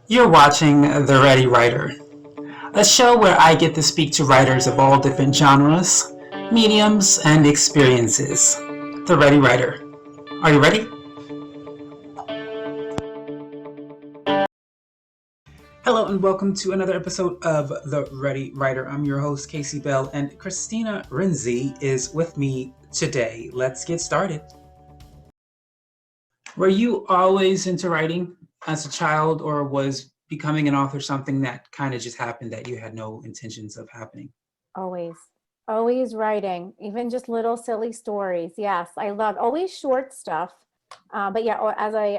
You're watching The Ready Writer, a show where I get to speak to writers of all different genres, mediums, and experiences. The Ready Writer. Are you ready? Hello and welcome to another episode of The Ready Writer. I'm your host, Casey Bell, and Kristina Rienzi is with me today. Let's get started. Were you always into writing as a child, or was becoming an author something that kind of just happened that you had no intentions of happening? Always, always writing, even just little silly stories. Yes, I love always short stuff. But yeah, as I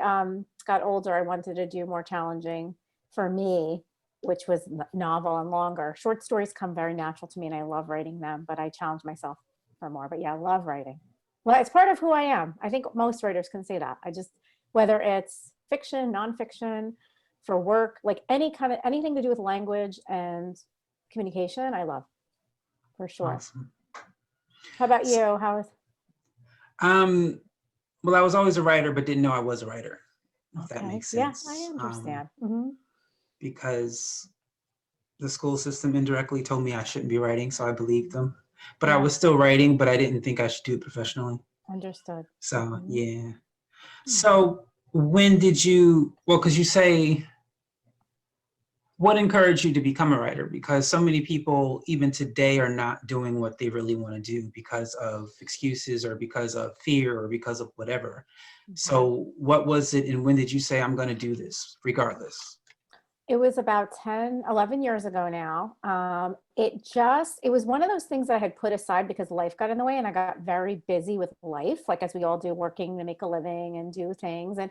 got older, I wanted to do more challenging for me, which was novel and longer. Short stories come very natural to me, and I love writing them. But I challenge myself for more. But yeah, I love writing. Well, it's part of who I am. I think most writers can say that. I just whether it's fiction, nonfiction, for work, like any kind of anything to do with language and communication, I love for sure. Awesome. How about you? How is Um, well, I was always a writer, but didn't know I was a writer, if that okay? makes Yeah, I sense. understand. Because the school system indirectly told me I shouldn't be writing, so I believed them. But I Yeah, was still writing, but I didn't think I should do it professionally. understood. So, hmm yeah. So, when did you, well, because you say, what encouraged you to become a writer? Because so many people, even today, are not doing what they really want to do because of excuses or because of fear or because of whatever. hmm So, what was it, and when did you say, I'm going to do this regardless? It was about 10, 11 years ago now. It was one of those things that I had put aside because life got in the way and I got very busy with life, like as we all do, working to make a living and do things. And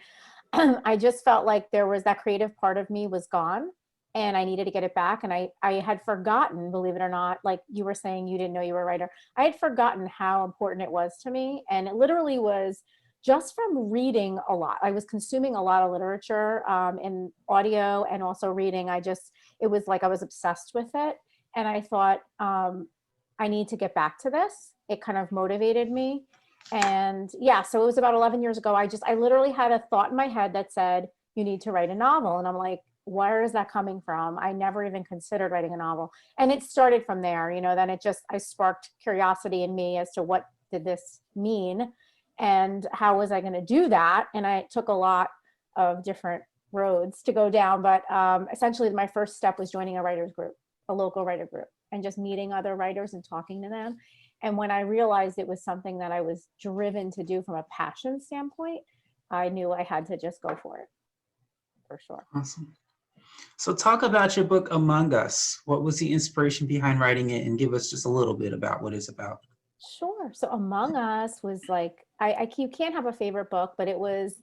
I just felt like there was that creative part of me was gone and I needed to get it back. And I had forgotten, believe it or not, like you were saying, you didn't know you were a writer. I had forgotten how important it was to me. And it literally was just from reading a lot. I was consuming a lot of literature in audio and also reading. It was like I was obsessed with it. And I thought, I need to get back to this. It kind of motivated me. And yeah, so it was about 11 years ago. I literally had a thought in my head that said, you need to write a novel. And I'm like, where is that coming from? I never even considered writing a novel. And it started from there, then I sparked curiosity in me as to what did this mean and how was I going to do that. And I took a lot of different roads to go down. But essentially, my first step was joining a writers group, a local writer group, and just meeting other writers and talking to them. And when I realized it was something that I was driven to do from a passion standpoint, I knew I had to just go for sure. Awesome. So, talk about your book, Among Us. What was the inspiration behind writing it, and give us just a little bit about what it's about? Sure. So Among Us was like you can't have a favorite book, but it was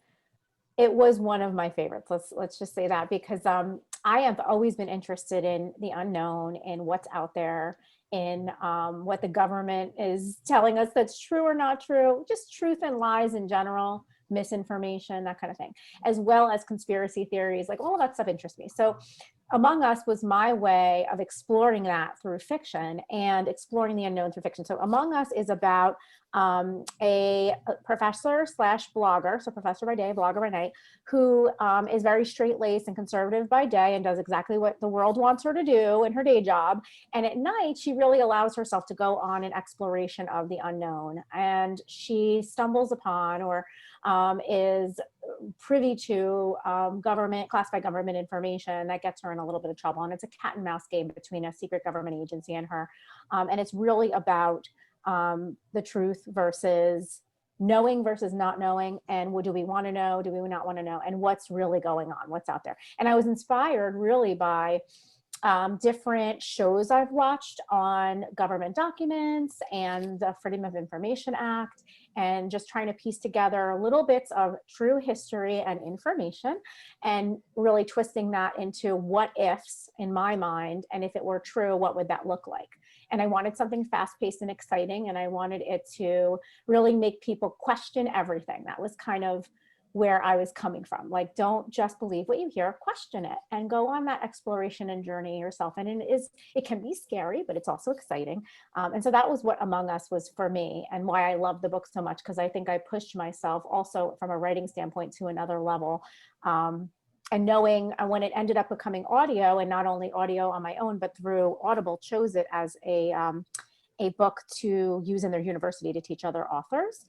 one of my favorites. Let's just say that because I have always been interested in the unknown and what's out there, in what the government is telling us that's true or not true, just truth and lies in general, misinformation, that kind of thing, as well as conspiracy theories. Like all of that stuff interests me. So among Us was my way of exploring that through fiction and exploring the unknown through fiction. So Among Us is about a professor slash blogger, so professor by day, blogger by night, who is very straight laced and conservative by day and does exactly what the world wants her to do in her day job. And at night, she really allows herself to go on an exploration of the unknown. And she stumbles upon or is privy to classified government information that gets her in a little bit of trouble. And it's a cat and mouse game between a secret government agency and her. And it's really about the truth versus knowing versus not knowing, and what do we want to know, do we not want to know, and what's really going on, what's out there. And I was inspired really by different shows I've watched on government documents and the Freedom of Information Act, and just trying to piece together little bits of true history and information, and really twisting that into what ifs in my mind. And if it were true, what would that look like? And I wanted something fast paced and exciting, and I wanted it to really make people question everything. That was kind of where I was coming from. Like, don't just believe what you hear, question it and go on that exploration and journey yourself. And it can be scary, but it's also exciting. And so that was what Among Us was for me, and why I love the book so much, because I think I pushed myself also from a writing standpoint to another level. and knowing when it ended up becoming audio, and not only audio on my own, but through Audible chose it as a book to use in their university to teach other authors.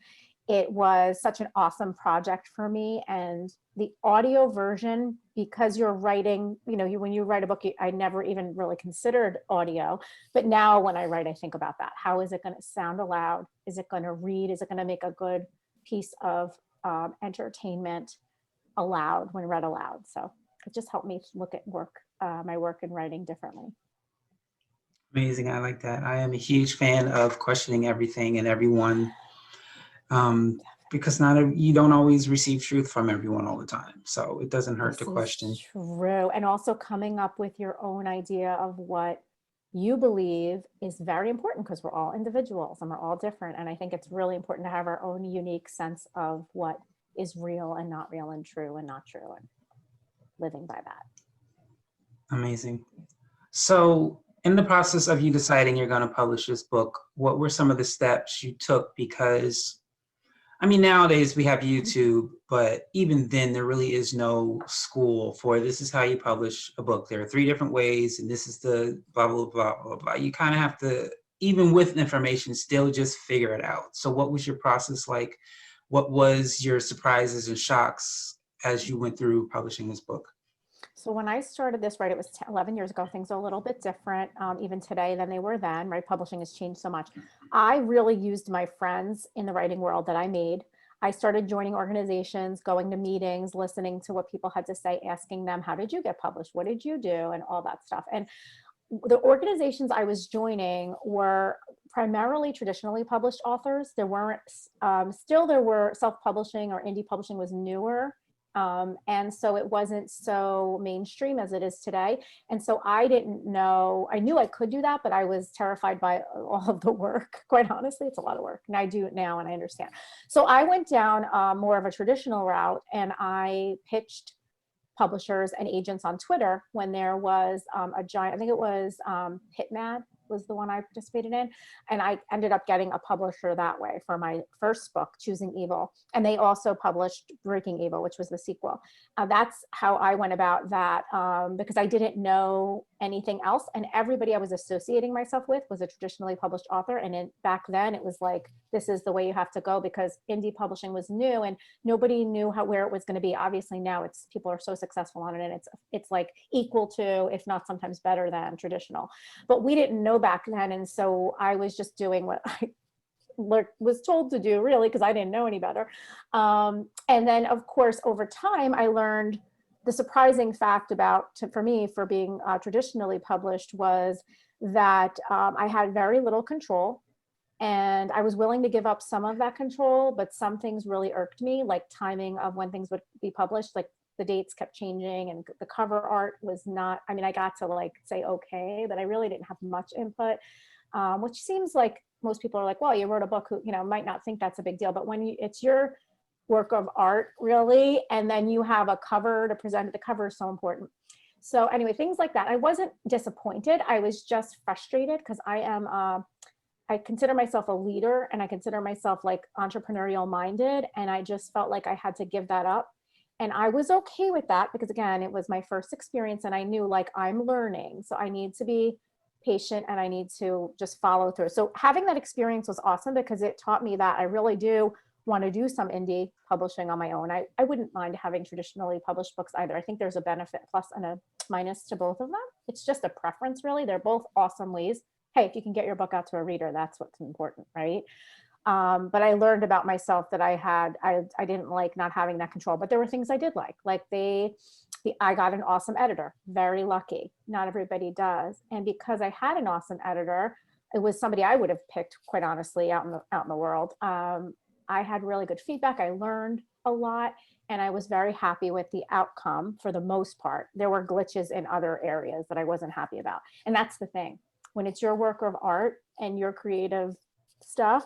It was such an awesome project for me. And the audio version, because you're writing, when you write a book, I never even really considered audio. But now when I write, I think about that. How is it going to sound aloud? Is it going to read? Is it going to make a good piece of entertainment aloud when read aloud? So it just helped me look at my work and writing differently. Amazing. I like that. I am a huge fan of questioning everything and everyone, because you don't always receive truth from everyone all the time. So it doesn't hurt to question. True. And also coming up with your own idea of what you believe is very important, because we're all individuals and we're all different. And I think it's really important to have our own unique sense of what is real and not real, and true and not true, and living by that. Amazing. So in the process of you deciding you're going to publish this book, what were some of the steps you took? Because nowadays we have YouTube, but even then there really is no school for this is how you publish a book. There are 3 different ways, and this is the blah, blah, blah, blah, blah. You kind of have to, even with information, still just figure it out. So what was your process like? What was your surprises and shocks as you went through publishing this book? So when I started this, right, it was 11 years ago. Things are a little bit different even today than they were then, right? Publishing has changed so much. I really used my friends in the writing world that I made. I started joining organizations, going to meetings, listening to what people had to say, asking them, how did you get published? What did you do? And all that stuff. And the organizations I was joining were primarily traditionally published authors. There weren't, there were self-publishing, or indie publishing was newer. And so it wasn't so mainstream as it is today. And so I didn't know, I knew I could do that, but I was terrified by all of the work. Quite honestly, it's a lot of work, and I do it now and I understand. So I went down more of a traditional route, and I pitched publishers and agents on Twitter when there was a giant, I think it was Hitmad was the one I participated in. And I ended up getting a publisher that way for my first book, Choosing Evil. And they also published Breaking Evil, which was the sequel. That's how I went about that, because I didn't know anything else. And everybody I was associating myself with was a traditionally published author. And back then it was like, this is the way you have to go, because indie publishing was new and nobody knew where it was going to be. Obviously now people are so successful on it, and it's like equal to, if not sometimes better than traditional. But we didn't know back then. And so I was just doing what I was told to do, really, because I didn't know any better. And then of course, over time, I learned the surprising fact for me, for being traditionally published, was that I had very little control. And I was willing to give up some of that control, but some things really irked me, like timing of when things would be published. Like the dates kept changing, and the cover art was not, I got to say okay, but I really didn't have much input, which seems like most people are like, well, you wrote a book, who might not think that's a big deal. But when it's your work of art, really, and then you have a cover to present, the cover is so important. So anyway, things like that. I wasn't disappointed. I was just frustrated, because I consider myself a leader, and I consider myself entrepreneurial minded. And I just felt like I had to give that up. And I was okay with that, because again, it was my first experience, and I knew I'm learning. So I need to be patient, and I need to just follow through. So having that experience was awesome, because it taught me that I really do want to do some indie publishing on my own. I wouldn't mind having traditionally published books either. I think there's a benefit plus and a minus to both of them. It's just a preference, really. They're both awesome ways. Hey, if you can get your book out to a reader, that's what's important, right? But I learned about myself that I didn't like not having that control, but there were things I did like I got an awesome editor, very lucky. Not everybody does. And because I had an awesome editor, it was somebody I would have picked, quite honestly, out in the world. I had really good feedback. I learned a lot, and I was very happy with the outcome for the most part. There were glitches in other areas that I wasn't happy about. And that's the thing. When it's your work of art and your creative stuff,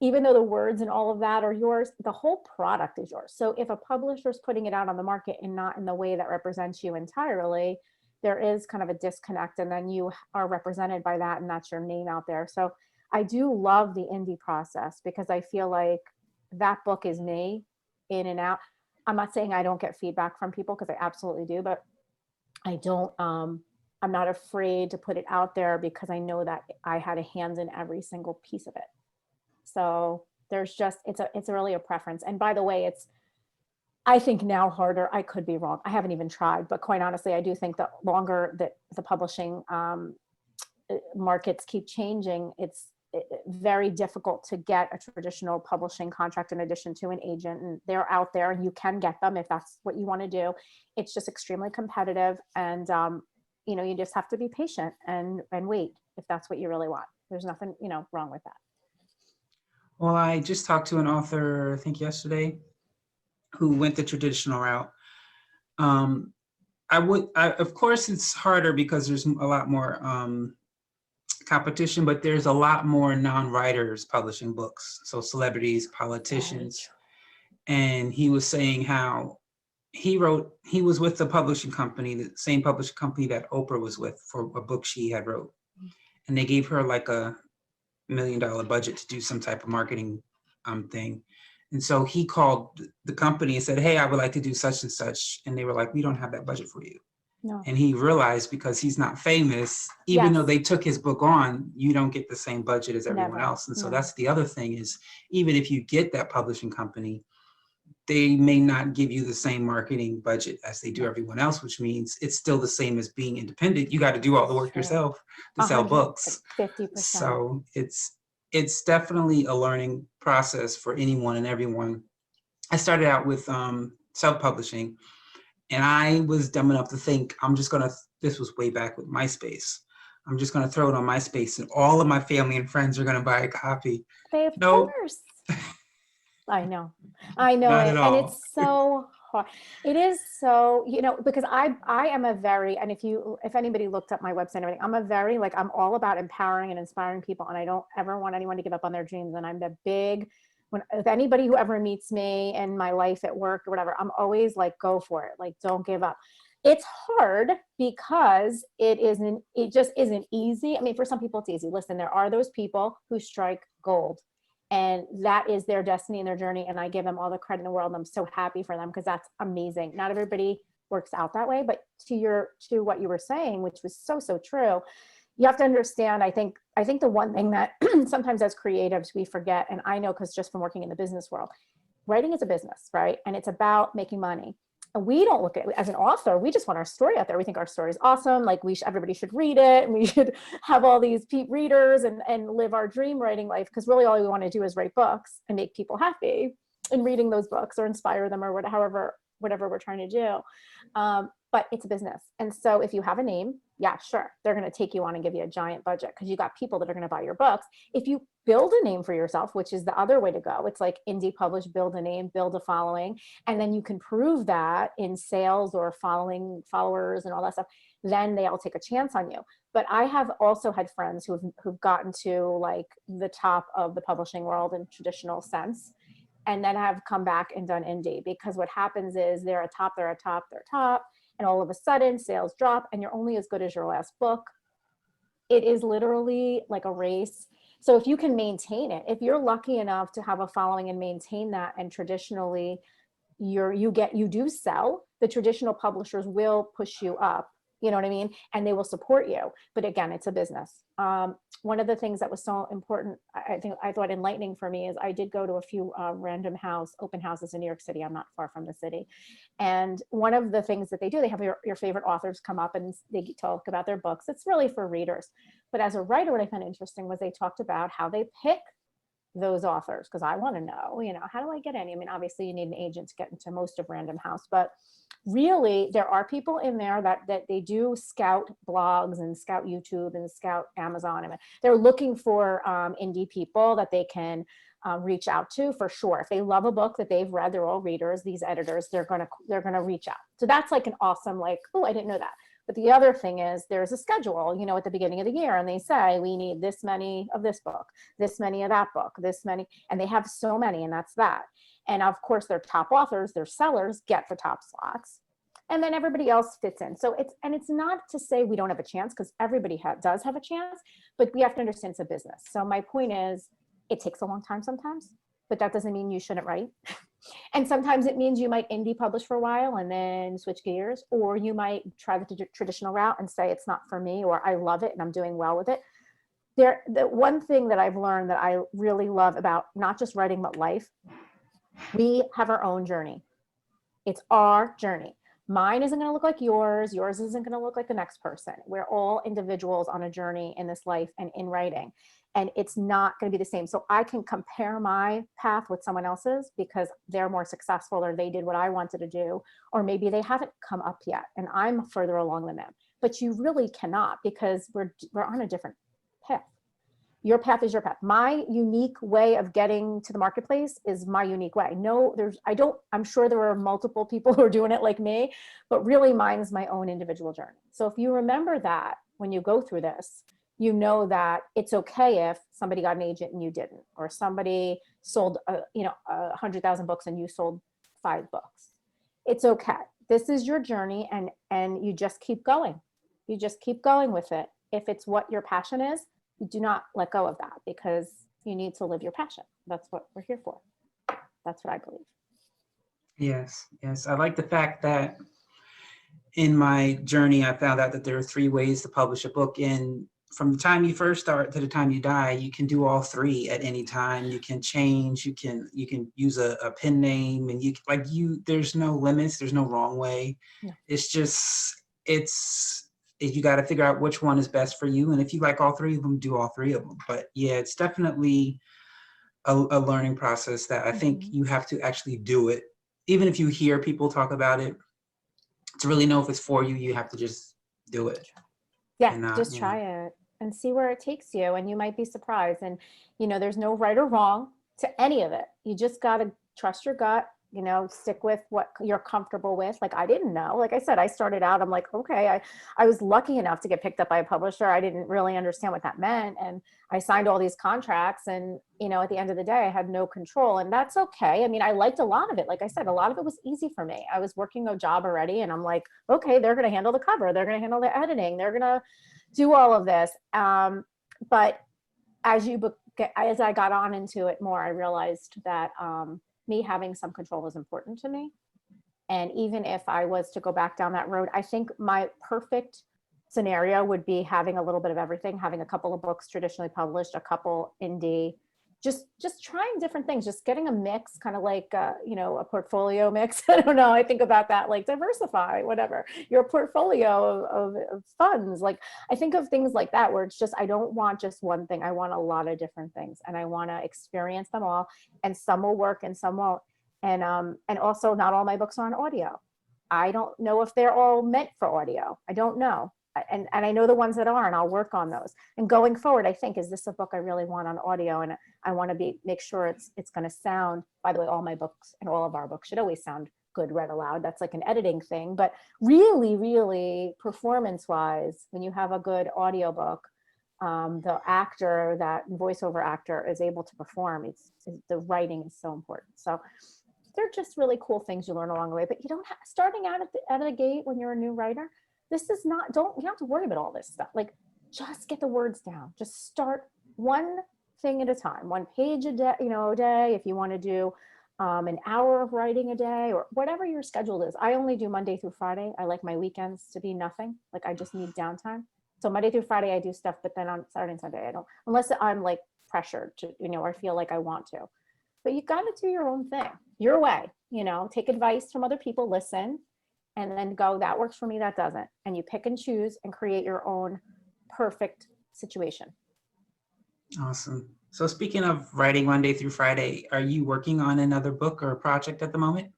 even though the words and all of that are yours, the whole product is yours. So if a publisher is putting it out on the market and not in the way that represents you entirely, there is kind of a disconnect, and then you are represented by that, and that's your name out there. So I do love the indie process, because I feel like that book is me in and out. I'm not saying I don't get feedback from people, because I absolutely do, but I don't, I'm not afraid to put it out there because I know that I had a hand in every single piece of it. So there's just, it's really a preference. And by the way, I think now harder. I could be wrong. I haven't even tried, but quite honestly, I do think the longer that the publishing markets keep changing, it's very difficult to get a traditional publishing contract in addition to an agent, and they're out there and you can get them if that's what you want to do. It's just extremely competitive, and you just have to be patient and wait if that's what you really want. There's nothing wrong with that. Well, I just talked to an author, I think yesterday, who went the traditional route. Of course, it's harder because there's a lot more competition, but there's a lot more non-writers publishing books. So celebrities, politicians. And he was saying how he was with the publishing company, the same publishing company that Oprah was with for a book she had wrote. And they gave her like $1 million budget to do some type of marketing thing. And so he called the company and said, hey, I would like to do such and such. And they were like, we don't have that budget for you. No. And he realized, because he's not famous, even though they took his book on, you don't get the same budget as everyone else. And so that's the other thing, is even if you get that publishing company, they may not give you the same marketing budget as they do everyone else, which means it's still the same as being independent. You got to do all the work yourself to sell books. 50%. So it's definitely a learning process for anyone and everyone. I started out with self-publishing, and I was dumb enough to think this was way back with MySpace. I'm just going to throw it on MySpace and all of my family and friends are going to buy a copy. Of course. I know Not it. at And all. it's so hard. It is so, because I am a very, and if anybody looked up my website and everything, I'm a very, I'm all about empowering and inspiring people. And I don't ever want anyone to give up on their dreams. And I'm if anybody who ever meets me in my life at work or whatever, I'm always like, go for it. Like, don't give up. It's hard because it just isn't easy. I mean, for some people it's easy. Listen, there are those people who strike gold, and that is their destiny and their journey. And I give them all the credit in the world. I'm so happy for them because that's amazing. Not everybody works out that way, but to what you were saying, which was so, so true, you have to understand, I think the one thing that sometimes as creatives we forget, and I know because just from working in the business world, writing is a business, right? And it's about making money. And we don't look at it as an author. We just want our story out there. We think our story is awesome. Like everybody should read it, and we should have all these readers and live our dream writing life. Because really all we want to do is write books and make people happy in reading those books or inspire them or whatever we're trying to do. But it's a business. And so if you have a name, yeah, sure, they're going to take you on and give you a giant budget because you got people that are going to buy your books. If you build a name for yourself, which is the other way to go, it's like indie publish, build a name, build a following, and then you can prove that in sales or followers and all that stuff, then they'll take a chance on you. But I have also had friends who've gotten to like the top of the publishing world in traditional sense, and then have come back and done indie, because what happens is they're a top, and all of a sudden sales drop and you're only as good as your last book. It is literally like a race. So if you can maintain it, if you're lucky enough to have a following and maintain that, and traditionally you do sell, the traditional publishers will push you up, you know what I mean? And they will support you. But again, it's a business. One of the things that was so important, I thought enlightening for me, is I did go to a few random open houses in New York City. I'm not far from the city. And one of the things that they do, they have your favorite authors come up and they talk about their books. It's really for readers. But as a writer, what I found interesting was they talked about how they pick those authors, because I want to know, how do I get any? I mean, obviously you need an agent to get into most of Random House, but really there are people in there that they do scout blogs and scout YouTube and scout Amazon. I mean, they're looking for indie people that they can reach out to for sure. If they love a book that they've read, they're all readers, these editors, they're gonna reach out. So that's like an awesome, like, oh, I didn't know that. But the other thing is there's a schedule, at the beginning of the year, and they say, we need this many of this book, this many of that book, this many, and they have so many, and that's that. And of course, their top authors, their sellers get the top slots, and then everybody else fits in. So it's not to say we don't have a chance, because everybody does have a chance, but we have to understand it's a business. So my point is, it takes a long time sometimes, but that doesn't mean you shouldn't write. And sometimes it means you might indie publish for a while and then switch gears, or you might try the traditional route and say it's not for me, or I love it and I'm doing well with it. The one thing that I've learned that I really love about not just writing, but life, we have our own journey. It's our journey. Mine isn't going to look like yours. Yours isn't going to look like the next person. We're all individuals on a journey in this life and in writing. And it's not going to be the same. So I can compare my path with someone else's because they're more successful, or they did what I wanted to do, or maybe they haven't come up yet and I'm further along than them. But you really cannot, because we're on a different path. Your path is your path. My unique way of getting to the marketplace is my unique way. No, I'm sure there are multiple people who are doing it like me, but really mine is my own individual journey. So if you remember that when you go through this, you know that it's okay if somebody got an agent and you didn't, or somebody sold 100,000 books and you sold 5 books. It's okay. This is your journey, and you just keep going. You just keep going with it. If it's what your passion is, you do not let go of that, because you need to live your passion. That's what we're here for. That's what I believe. Yes, yes. I like the fact that in my journey, I found out that there are 3 ways to publish a book. And from the time you first start to the time you die, you can do all 3 at any time. You can change, you can use a pen name, and there's no limits, there's no wrong way. No. It's just, you got to figure out which one is best for you. And if you like all 3 of them, do all 3 of them. But yeah, it's definitely a learning process that I think you have to actually do it. Even if you hear people talk about it, to really know if it's for you, you have to just do it. Yeah, just try it and see where it takes you. And you might be surprised. And, there's no right or wrong to any of it. You just got to trust your gut, stick with what you're comfortable with. Like, I didn't know, like I said, I started out, I'm like, okay, I was lucky enough to get picked up by a publisher. I didn't really understand what that meant. And I signed all these contracts, and, at the end of the day, I had no control, and that's okay. I mean, I liked a lot of it. Like I said, a lot of it was easy for me. I was working a job already, and I'm like, okay, they're going to handle the cover. They're going to handle the editing. They're going to do all of this. But as I got on into it more, I realized that, me having some control is important to me. And even if I was to go back down that road, I think my perfect scenario would be having a little bit of everything, having a couple of books traditionally published, a couple indie, just trying different things, just getting a mix, kind of like, a portfolio mix. I don't know. I think about that, like diversify, whatever, your portfolio of funds. Like, I think of things like that, where it's just, I don't want just one thing. I want a lot of different things, and I want to experience them all, and some will work and some won't. And also, not all my books are on audio. I don't know if they're all meant for audio. I don't know. And I know the ones that are, and I'll work on those. And going forward, I think, is this a book I really want on audio? And I want to make sure it's going to sound, by the way, all my books and all of our books should always sound good read aloud. That's like an editing thing. But really, really performance-wise, when you have a good audio book, the actor, that voiceover actor, is able to perform. The writing is so important. So they're just really cool things you learn along the way. But you don't have, starting out at the gate when you're a new writer, this is not, you don't have to worry about all this stuff. Like, just get the words down. Just start one thing at a time, 1 page a day, a day. If you want to do an hour of writing a day, or whatever your schedule is. I only do Monday through Friday. I like my weekends to be nothing. Like, I just need downtime. So Monday through Friday I do stuff, but then on Saturday and Sunday I don't, unless I'm like pressured to, or feel like I want to. But you got to do your own thing, your way, take advice from other people, listen, and then go, that works for me, that doesn't. And you pick and choose and create your own perfect situation. Awesome. So speaking of writing Monday through Friday, are you working on another book or project at the moment?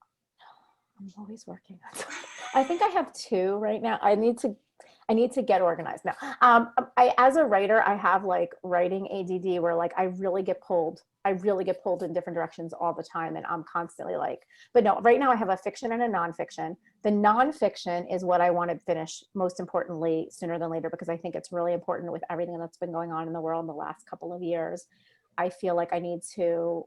I'm always working on something. I think I have 2 right now. I need to get organized now. As a writer, I have like writing ADD, where like I really get pulled in different directions all the time. And I'm constantly like, but no, right now I have a fiction and a nonfiction. The nonfiction is what I want to finish, most importantly, sooner than later, because I think it's really important with everything that's been going on in the world in the last couple of years. I feel like I need to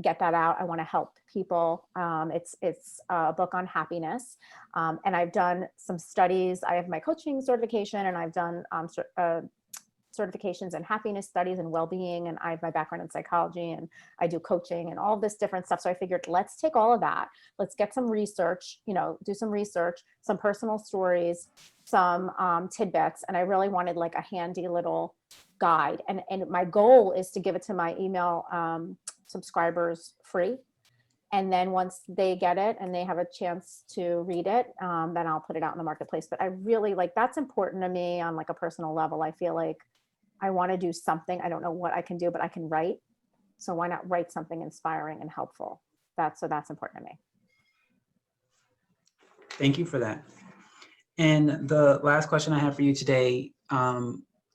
get that out. I want to help people. It's a book on happiness. And I've done some studies. I have my coaching certification, and I've done certifications in happiness studies and well-being, and I have my background in psychology, and I do coaching and all this different stuff. So I figured, let's take all of that, let's get some research, do some research, some personal stories, some tidbits, and I really wanted like a handy little guide. And my goal is to give it to my email subscribers free. And then once they get it and they have a chance to read it, then I'll put it out in the marketplace. But I really that's important to me on like a personal level. I feel like I want to do something. I don't know what I can do, but I can write. So why not write something inspiring and helpful? That's important to me. Thank you for that. And the last question I have for you today,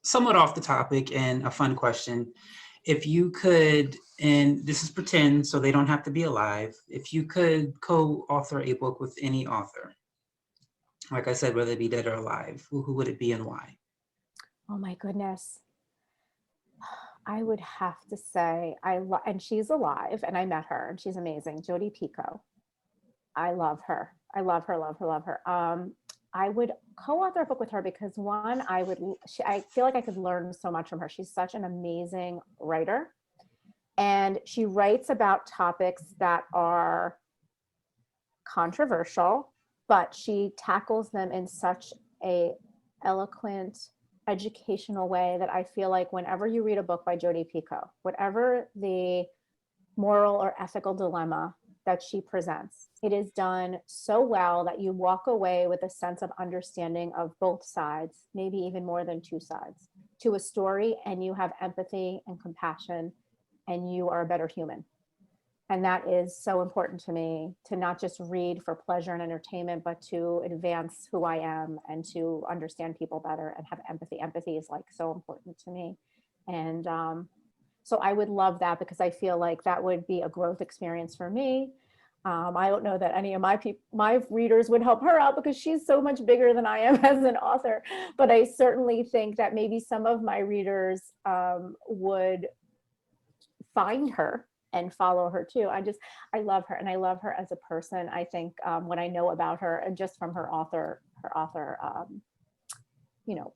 somewhat off the topic and a fun question. If you could, and this is pretend, so they don't have to be alive, if you could co-author a book with any author, like I said, whether they be dead or alive, who would it be and why? Oh my goodness. I would have to say, and she's alive, and I met her, and she's amazing, Jodi Picoult. I love her. I love her, love her, love her. I would co-author a book with her because one, I feel like I could learn so much from her. She's such an amazing writer, and she writes about topics that are controversial, but she tackles them in such a eloquent, educational way that I feel like whenever you read a book by Jodi Picoult, whatever the moral or ethical dilemma that she presents, it is done so well that you walk away with a sense of understanding of both sides, maybe even more than two sides to a story, and you have empathy and compassion, and you are a better human. And that is so important to me, to not just read for pleasure and entertainment, but to advance who I am and to understand people better and have empathy. Empathy is like so important to me. And so I would love that because I feel like that would be a growth experience for me. I don't know that any of my readers would help her out because she's so much bigger than I am as an author. But I certainly think that maybe some of my readers would find her and follow her too. I love her, and I love her as a person. I think what I know about her, and just from her author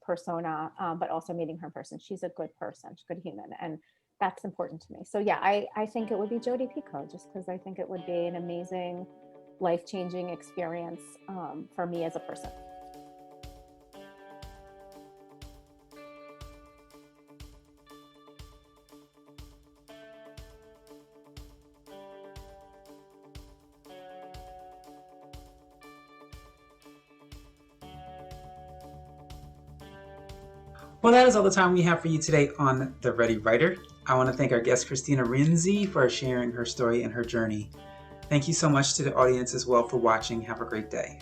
persona, but also meeting her in person, she's a good person, she's a good human, and that's important to me. So yeah, I think it would be Jodi Picoult, just because I think it would be an amazing, life-changing experience for me as a person. Well, that is all the time we have for you today on The Ready Writer. I want to thank our guest, Kristina Rienzi, for sharing her story and her journey. Thank you so much to the audience as well for watching. Have a great day.